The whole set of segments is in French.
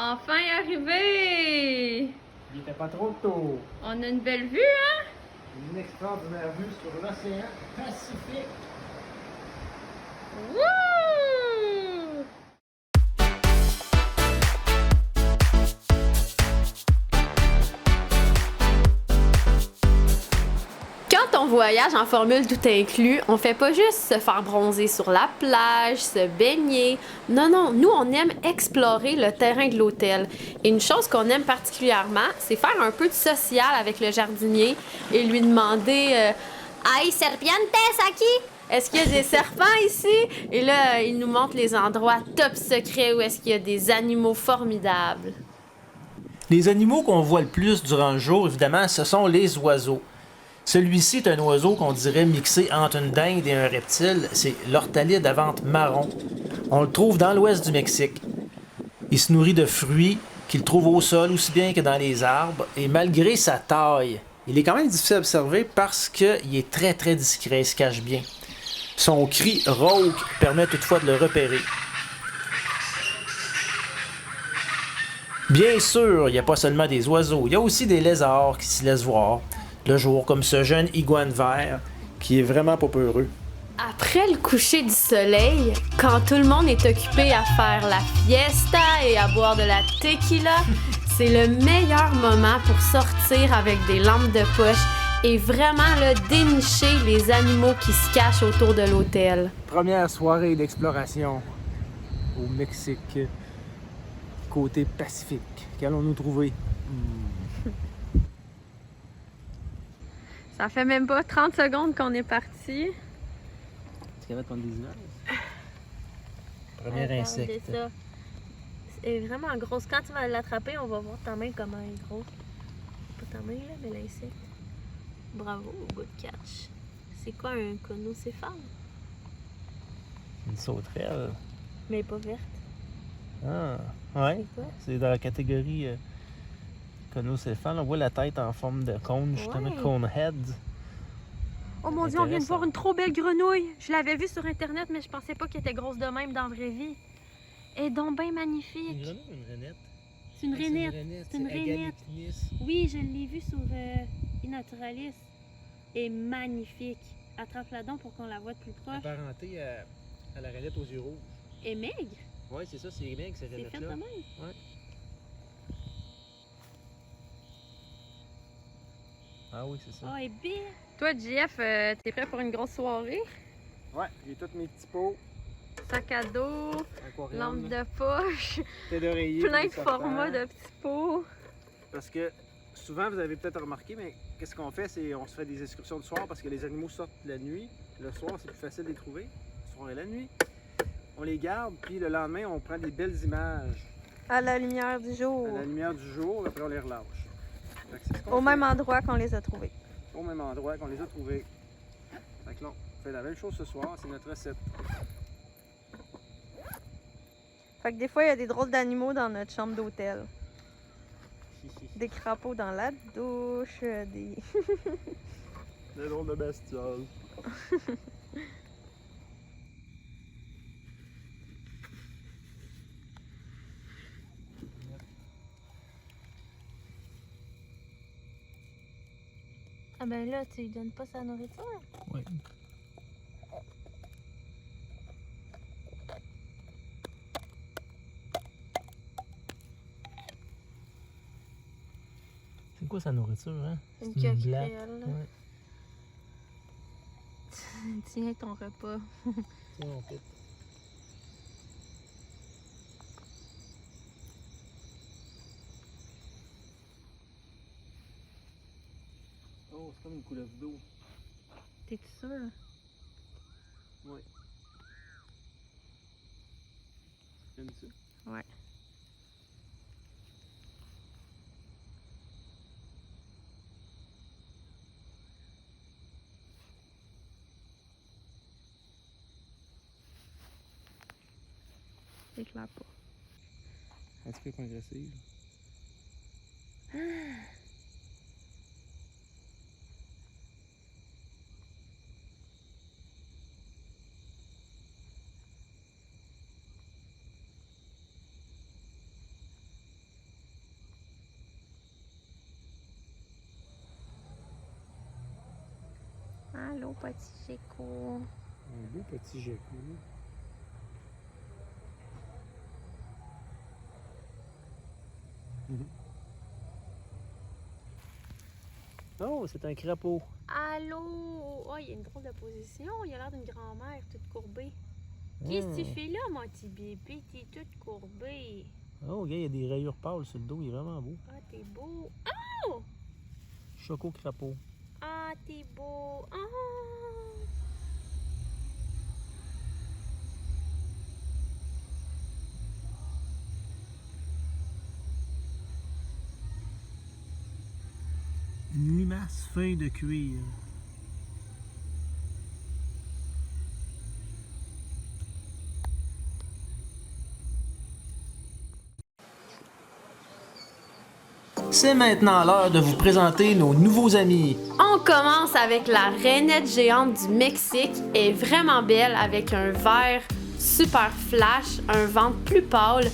Enfin arrivé! Il était pas trop tôt. On a une belle vue, hein? Une extraordinaire vue sur l'océan Pacifique. Wouh! Quand on voyage en formule tout inclus, on fait pas juste se faire bronzer sur la plage, se baigner. Non, non, nous on aime explorer le terrain de l'hôtel. Et une chose qu'on aime particulièrement, c'est faire un peu de social avec le jardinier et lui demander Hay serpientes aquí? Est-ce qu'il y a des serpents ici? Et là, il nous montre les endroits top secrets où est-ce qu'il y a des animaux formidables. Les animaux qu'on voit le plus durant le jour, évidemment, ce sont les oiseaux. Celui-ci est un oiseau qu'on dirait mixé entre une dinde et un reptile. C'est l'ortalide à ventre marron. On le trouve dans l'ouest du Mexique. Il se nourrit de fruits qu'il trouve au sol aussi bien que dans les arbres. Et malgré sa taille, il est quand même difficile à observer parce qu'il est très très discret, il se cache bien. Son cri rauque permet toutefois de le repérer. Bien sûr, il n'y a pas seulement des oiseaux, il y a aussi des lézards qui se laissent voir le jour, comme ce jeune iguane vert qui est vraiment pas peureux. Après le coucher du soleil, quand tout le monde est occupé à faire la fiesta et à boire de la tequila, c'est le meilleur moment pour sortir avec des lampes de poche et vraiment là, dénicher les animaux qui se cachent autour de l'hôtel. Première soirée d'exploration au Mexique, côté Pacifique. Qu'allons-nous trouver? Ça fait même pas 30 secondes qu'on est parti. Est-ce qu'il y avait ton des images? Premier Regardez insecte. ça. C'est vraiment grosse. Quand tu vas l'attraper, on va voir ta main comment elle est grosse. Pas ta main là, mais l'insecte. Bravo, good catch. C'est quoi un conocéphale? Une sauterelle. Mais elle est pas verte. Ah, ouais. C'est quoi? C'est dans la catégorie conocéphale. On voit la tête en forme de cône, justement, Ouais. cone head. Oh mon Dieu, on vient de Intéressant. voir une trop belle grenouille. Je l'avais vue sur Internet, mais je pensais pas qu'elle était grosse de même dans la vraie vie. Elle est donc bien magnifique. grenouille ou une rainette? C'est une rainette. C'est une rainette. Oui, je l'ai vue sur iNaturalis. Elle est magnifique. Attrape-la donc pour qu'on la voit de plus proche. Apparentée à la rainette aux yeux rouges. Elle est maigre. Oui, c'est ça, c'est bien que ces C'est fait de rainettes-là. même. Ouais. Ah oui, c'est ça. Oh, elle est belle. Toi, JF, t'es prêt pour une grosse soirée? Ouais, j'ai tous mes petits pots, Sac à dos, aquarium, lampe de poche, tête d'oreiller. plein de pour les serpents. formats de petits pots. Parce que souvent, vous avez peut-être remarqué, mais qu'est-ce qu'on fait? C'est on se fait des excursions le soir parce que les animaux sortent la nuit. Le soir, c'est plus facile de les trouver. Le soir et la nuit. On les garde, puis le lendemain, on prend des belles images À la lumière du jour. à la lumière du jour, après on les relâche. Fait que c'est ce qu'on Au fait. même endroit qu'on les a trouvés. Au même endroit qu'on les a trouvés. Fait que là, on fait la même chose ce soir, c'est notre recette. Fait que des fois, il y a des drôles d'animaux dans notre chambre d'hôtel. Des crapauds dans la douche, des... Des drôles de bestioles. Ah ben là, tu lui donnes pas sa nourriture? Oui. C'est quoi sa nourriture, hein? Une C'est blatte. coquerelle. Ouais. Tiens ton repas. Tiens, on fait. Oh, c'est comme une couleuvre d'eau. T'es-tu sûr? Oui. J'aime ça. Ouais. C'est clair pas. Un petit peu agressive. Allô, petit Géco. Un beau petit gecko. Oh, c'est un crapaud. Allô? Oh, il y a une drôle de position. Il a l'air d'une grand-mère toute courbée. Qu'est-ce que tu fais là, mon petit bébé? T'es toute courbée. Oh, regarde, il y a des rayures pâles sur le dos. Il est vraiment beau. Ah, t'es beau. Oh! Choco crapaud. Ah, t'es beau. Ah! Une limace feuille de cuir. C'est maintenant l'heure de vous présenter nos nouveaux amis. On commence avec la rainette géante du Mexique. Elle est vraiment belle avec un vert super flash, un ventre plus pâle.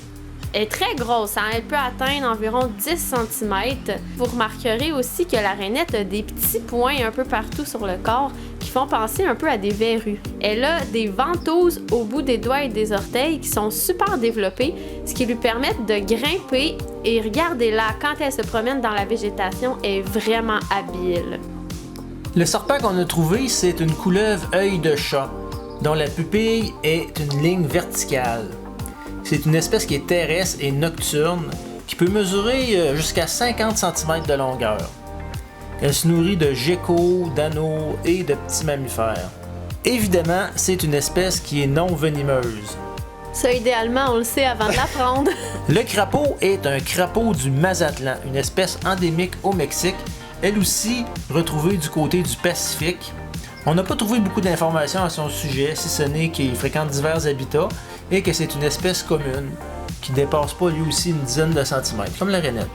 Elle est très grosse, hein? Elle peut atteindre environ 10 cm. Vous remarquerez aussi que la rainette a des petits points un peu partout sur le corps qui font penser un peu à des verrues. Elle a des ventouses au bout des doigts et des orteils qui sont super développées, ce qui lui permet de grimper. Et regardez-la, quand elle se promène dans la végétation, elle est vraiment habile. Le serpent qu'on a trouvé, c'est une couleuvre œil de chat, dont la pupille est une ligne verticale. C'est une espèce qui est terrestre et nocturne, qui peut mesurer jusqu'à 50 cm de longueur. Elle se nourrit de geckos, d'anneaux et de petits mammifères. Évidemment, c'est une espèce qui est non venimeuse. Ça, idéalement, on le sait avant de l'apprendre. Le crapaud est un crapaud du Mazatlan, une espèce endémique au Mexique, elle aussi retrouvée du côté du Pacifique. On n'a pas trouvé beaucoup d'informations à son sujet, si ce n'est qu'il fréquente divers habitats et que c'est une espèce commune, qui dépasse pas lui aussi une dizaine de centimètres, comme la rainette.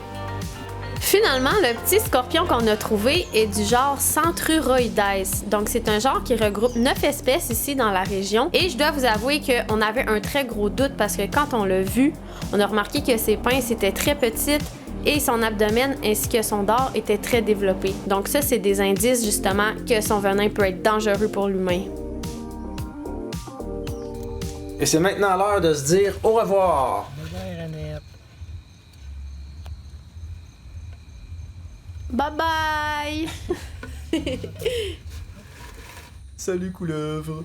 Finalement, le petit scorpion qu'on a trouvé est du genre Centruroides. Donc, c'est un genre qui regroupe 9 espèces ici dans la région. Et je dois vous avouer qu'on avait un très gros doute parce que quand on l'a vu, on a remarqué que ses pinces étaient très petites et son abdomen ainsi que son dard étaient très développés. Donc ça, c'est des indices justement que son venin peut être dangereux pour l'humain. Et c'est maintenant l'heure de se dire au revoir. Bye bye, Ranette. Bye bye! Salut couleuvre.